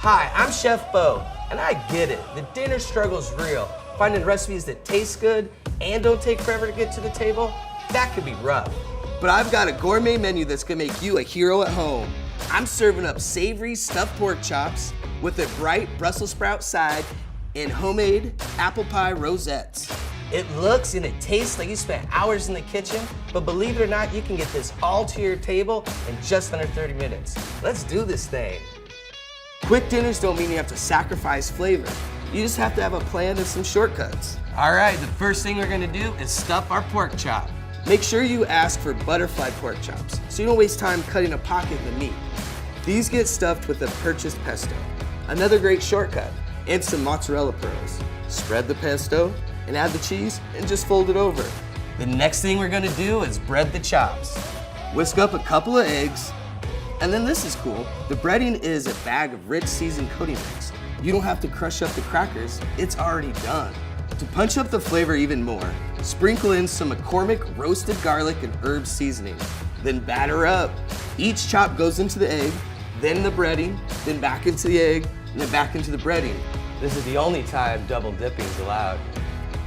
Hi, I'm Chef Bo, and I get it. The dinner struggle's real. Finding recipes that taste good and don't take forever to get to the table, that could be rough. But I've got a gourmet menu that's gonna make you a hero at home. I'm serving up savory stuffed pork chops with a bright Brussels sprout side and homemade apple pie rosettes. It looks and it tastes like you spent hours in the kitchen, but believe it or not, you can get this all to your table in just under 30 minutes. Let's do this thing. Quick dinners don't mean you have to sacrifice flavor. You just have to have a plan and some shortcuts. All right, the first thing we're gonna do is stuff our pork chop. Make sure you ask for butterfly pork chops so you don't waste time cutting a pocket in the meat. These get stuffed with a purchased pesto, another great shortcut, and some mozzarella pearls. Spread the pesto and add the cheese and just fold it over. The next thing we're gonna do is bread the chops. Whisk up a couple of eggs, and then this is cool. The breading is a bag of rich seasoned coating mix. You don't have to crush up the crackers, it's already done. To punch up the flavor even more, sprinkle in some McCormick roasted garlic and herb seasoning. Then batter up. Each chop goes into the egg, then the breading, then back into the egg, and then back into the breading. This is the only time double dipping is allowed.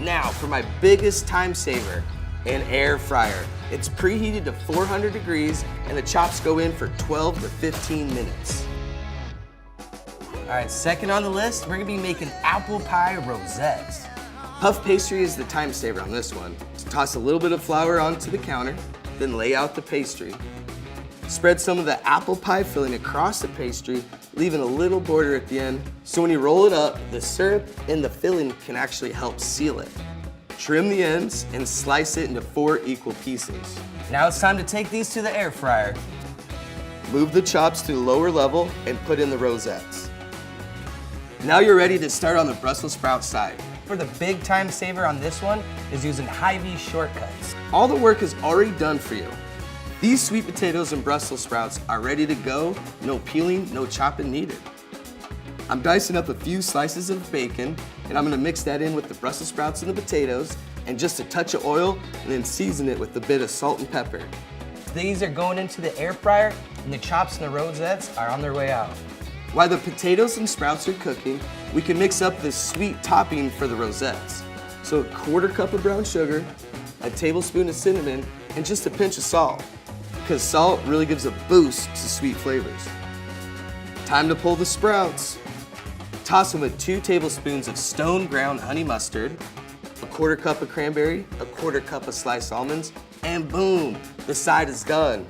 Now for my biggest time saver, an air fryer. It's preheated to 400 degrees and the chops go in for 12 to 15 minutes. All right, second on the list, we're gonna be making apple pie rosettes. Puff pastry is the time saver on this one. So toss a little bit of flour onto the counter, then lay out the pastry. Spread some of the apple pie filling across the pastry, leaving a little border at the end. So when you roll it up, the syrup and the filling can actually help seal it. Trim the ends and slice it into 4 equal pieces. Now it's time to take these to the air fryer. Move the chops to lower level and put in the rosettes. Now you're ready to start on the Brussels sprout side. For the big time saver on this one is using Hy-Vee shortcuts. All the work is already done for you. These sweet potatoes and Brussels sprouts are ready to go, no peeling, no chopping needed. I'm dicing up a few slices of bacon, and I'm gonna mix that in with the Brussels sprouts and the potatoes, and just a touch of oil, and then season it with a bit of salt and pepper. These are going into the air fryer, and the chops and the rosettes are on their way out. While the potatoes and sprouts are cooking, we can mix up this sweet topping for the rosettes. So a 1/4 cup of brown sugar, a tablespoon of cinnamon, and just a pinch of salt, because salt really gives a boost to sweet flavors. Time to pull the sprouts. Toss them with 2 tablespoons of stone ground honey mustard, a 1/4 cup of cranberry, a 1/4 cup of sliced almonds, and boom, the side is done.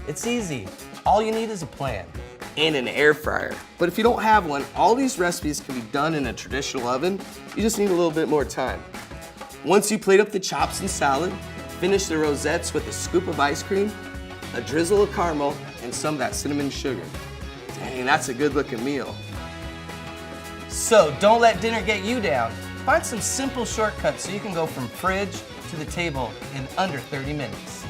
It's easy. All you need is a plan. And an air fryer. But if you don't have one, all these recipes can be done in a traditional oven. You just need a little bit more time. Once you plate up the chops and salad, finish the rosettes with a scoop of ice cream, a drizzle of caramel, and some of that cinnamon sugar. Dang, that's a good looking meal. So don't let dinner get you down. Find some simple shortcuts so you can go from fridge to the table in under 30 minutes.